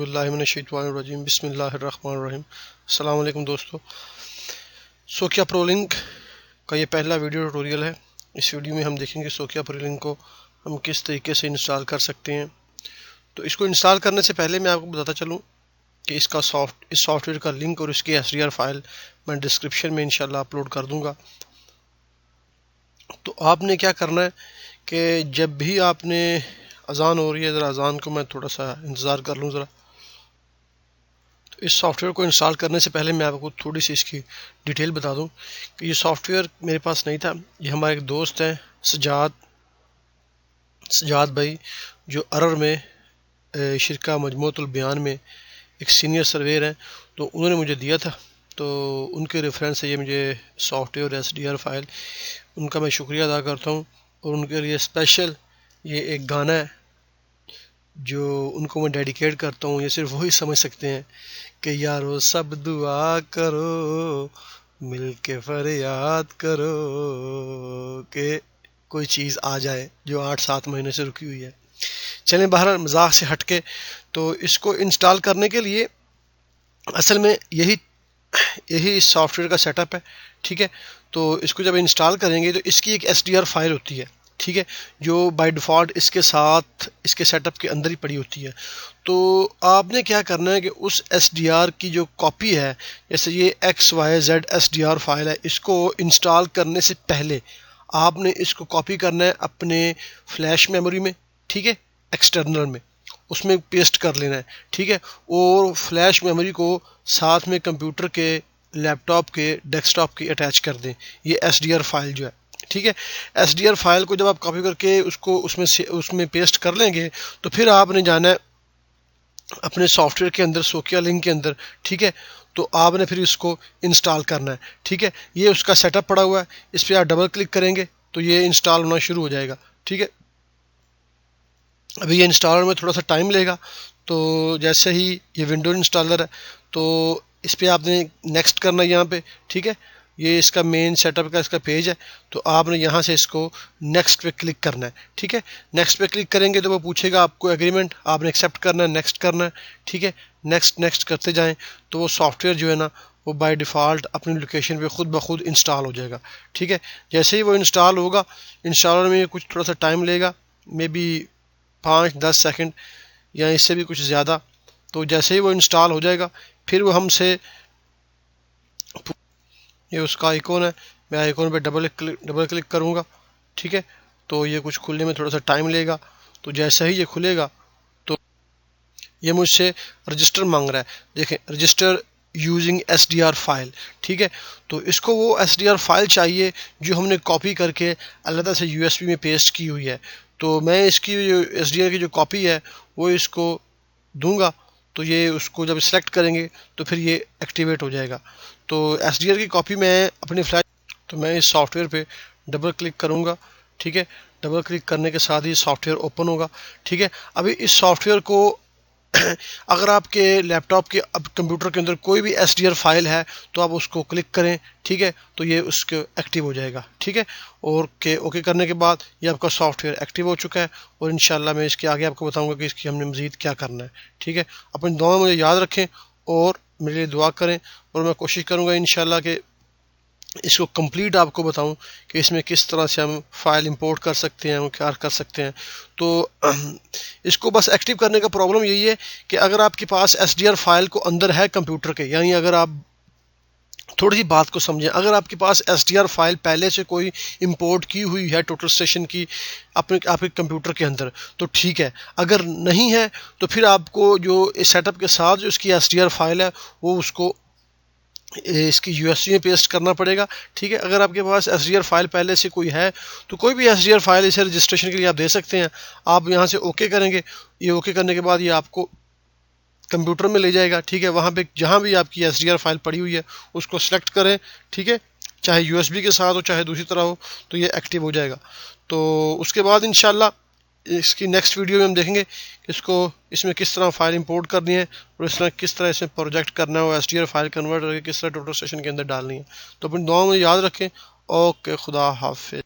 باللہ من الشیطان الرجیم بسم اللہ الرحمن الرحیم۔ السلام علیکم دوستو، سوکیا پرو لنک کا یہ پہلا ویڈیو ٹیوٹوریل ہے۔ اس ویڈیو میں ہم دیکھیں گے سوکیا پرو لنک کو ہم کس طریقے سے انسٹال کر سکتے ہیں۔ تو اس کو انسٹال کرنے سے پہلے میں آپ کو بتاتا چلوں کہ اس سافٹ ویئر کا لنک اور اس کی SDR فائل میں ڈسکرپشن میں انشاءاللہ اپلوڈ کر دوں گا۔ تو آپ نے کیا کرنا ہے کہ جب بھی آپ نے اذان ہو رہی ہے، ذرا اذان کو میں تھوڑا سا انتظار کر لوں ذرا۔ تو اس سافٹ ویئر کو انسٹال کرنے سے پہلے میں آپ کو تھوڑی سی اس کی ڈیٹیل بتا دوں کہ یہ سافٹ ویئر میرے پاس نہیں تھا۔ یہ ہمارے ایک دوست ہیں سجاد بھائی، جو ارر میں شرکہ مجموعۃ البیان میں ایک سینئر سرویئر ہیں، تو انہوں نے مجھے دیا تھا۔ تو ان کے ریفرنس سے یہ مجھے سافٹ ویئر SDR فائل، ان کا میں شکریہ ادا کرتا ہوں۔ اور ان کے لیے اسپیشل یہ ایک گانا ہے جو ان کو میں ڈیڈیکیٹ کرتا ہوں۔ یہ صرف وہی سمجھ سکتے ہیں کہ یارو سب دعا کرو، مل کے فریاد کرو کہ کوئی چیز آ جائے جو 8-7 مہینے سے رکی ہوئی ہے۔ چلیں بہرحال مذاق سے ہٹ کے، تو اس کو انسٹال کرنے کے لیے اصل میں یہی سافٹ ویئر کا سیٹ اپ ہے، ٹھیک ہے۔ تو اس کو جب انسٹال کریں گے تو اس کی ایک SDR فائل ہوتی ہے، ٹھیک ہے، جو بائی ڈیفالٹ اس کے ساتھ اس کے سیٹ اپ کے اندر ہی پڑی ہوتی ہے۔ تو آپ نے کیا کرنا ہے کہ اس SDR کی جو کاپی ہے، جیسے یہ XYZ SDR فائل ہے، اس کو انسٹال کرنے سے پہلے آپ نے اس کو کاپی کرنا ہے اپنے فلیش میموری میں، ٹھیک ہے، ایکسٹرنل میں اس میں پیسٹ کر لینا ہے، ٹھیک ہے۔ اور فلیش میموری کو ساتھ میں کمپیوٹر کے، لیپ ٹاپ کے، ڈیسک ٹاپ کے اٹیچ کر دیں، یہ SDR فائل جو ہے، ٹھیک ہے۔ SDR فائل کو جب آپ کاپی کر کے اس میں پیسٹ کر لیں گے تو پھر آپ نے جانا ہے اپنے سافٹ ویئر کے اندر، سوکیا لنک کے اندر، ٹھیک ہے۔ تو آپ نے پھر اس کو انسٹال کرنا ہے، ٹھیک ہے۔ یہ اس کا سیٹ اپ پڑا ہوا ہے، اس پہ آپ ڈبل کلک کریں گے تو یہ انسٹال ہونا شروع ہو جائے گا، ٹھیک ہے۔ ابھی یہ انسٹال میں تھوڑا سا ٹائم لے گا۔ تو جیسے ہی یہ ونڈو انسٹالر ہے تو اس پہ آپ نے نیکسٹ کرنا ہے یہاں پہ، ٹھیک ہے۔ یہ اس کا مین سیٹ اپ کا اس کا پیج ہے، تو آپ نے یہاں سے اس کو نیکسٹ پہ کلک کرنا ہے، ٹھیک ہے۔ نیکسٹ پہ کلک کریں گے تو وہ پوچھے گا آپ کو ایگریمنٹ، آپ نے ایکسیپٹ کرنا ہے، نیکسٹ کرنا ہے، ٹھیک ہے۔ نیکسٹ کرتے جائیں تو وہ سافٹ ویئر جو ہے نا وہ بائی ڈیفالٹ اپنی لوکیشن پہ خود بخود انسٹال ہو جائے گا، ٹھیک ہے۔ جیسے ہی وہ انسٹال ہوگا، انسٹالر میں کچھ تھوڑا سا ٹائم لے گا، مے بی 5-10 سیکنڈ یا اس سے بھی کچھ زیادہ۔ تو جیسے ہی وہ انسٹال ہو جائے گا، پھر وہ ہم سے یہ اس کا آئیکن ہے، میں آئیکن پہ ڈبل کلک کروں گا، ٹھیک ہے۔ تو یہ کچھ کھلنے میں تھوڑا سا ٹائم لے گا۔ تو جیسے ہی یہ کھلے گا تو یہ مجھ سے رجسٹر مانگ رہا ہے، دیکھیں رجسٹر یوزنگ SDR فائل، ٹھیک ہے۔ تو اس کو وہ SDR فائل چاہیے جو ہم نے کاپی کر کے علیحدہ سے USB میں پیسٹ کی ہوئی ہے۔ تو میں اس کی جو SDR کی جو کاپی ہے وہ اس کو دوں گا، تو یہ اس کو جب سلیکٹ کریں گے تو پھر یہ ایکٹیویٹ ہو جائے گا۔ تو SDR کی کاپی میں اپنی فلیش، تو میں اس سافٹ ویئر پہ ڈبل کلک کروں گا، ٹھیک ہے۔ ڈبل کلک کرنے کے ساتھ ہی سافٹ ویئر اوپن ہوگا، ٹھیک ہے۔ ابھی اس سافٹ ویئر کو اگر آپ کے لیپ ٹاپ کے کمپیوٹر کے اندر کوئی بھی SDR فائل ہے تو آپ اس کو کلک کریں، ٹھیک ہے، تو یہ اس کے ایکٹیو ہو جائے گا، ٹھیک ہے۔ اور اوکے کرنے کے بعد یہ آپ کا سافٹ ویئر ایکٹیو ہو چکا ہے، اور انشاءاللہ میں اس کے آگے آپ کو بتاؤں گا کہ اس کی ہم نے مزید کیا کرنا ہے، ٹھیک ہے۔ اپنی دعا مجھے یاد رکھیں اور میرے لیے دعا کریں، اور میں کوشش کروں گا انشاءاللہ کہ اس کو کمپلیٹ آپ کو بتاؤں کہ اس میں کس طرح سے ہم فائل امپورٹ کر سکتے ہیں، کیا کر سکتے ہیں۔ تو اس کو بس ایکٹیو کرنے کا پرابلم یہی ہے کہ اگر آپ کے پاس SDR فائل کو اندر ہے کمپیوٹر کے، یعنی اگر آپ تھوڑی سی بات کو سمجھیں، اگر آپ کے پاس SDR فائل پہلے سے کوئی امپورٹ کی ہوئی ہے ٹوٹل اسٹیشن کی آپ کے کمپیوٹر کے اندر تو ٹھیک ہے، اگر نہیں ہے تو پھر آپ کو جو سیٹ اپ کے ساتھ جو اس کی SDR فائل ہے وہ اس کو اس کی USB میں پیسٹ کرنا پڑے گا، ٹھیک ہے۔ اگر آپ کے پاس SDR فائل پہلے سے کوئی ہے تو کوئی بھی SDR فائل اسے رجسٹریشن کے لیے آپ دے سکتے ہیں۔ آپ یہاں سے اوکے کریں گے، یہ اوکے کرنے کے بعد یہ آپ کو کمپیوٹر میں لے جائے گا، ٹھیک ہے۔ وہاں پہ جہاں بھی آپ کی SDR فائل پڑی ہوئی ہے اس کو سلیکٹ کریں، ٹھیک ہے، چاہے USB کے ساتھ ہو چاہے دوسری طرح ہو، تو یہ ایکٹیو ہو جائے گا۔ تو اس کے بعد انشاءاللہ اس کی نیکسٹ ویڈیو میں ہم دیکھیں گے کہ اس میں کس طرح فائل امپورٹ کرنی ہے، اور کس طرح اس میں پروجیکٹ کرنا ہے، وہ SDR فائل کنورٹ کر کے کس طرح ٹوٹل اسٹیشن کے اندر ڈالنی ہے۔ تو اپنی دعاؤں میں یاد رکھیں۔ اوکے، خدا حافظ۔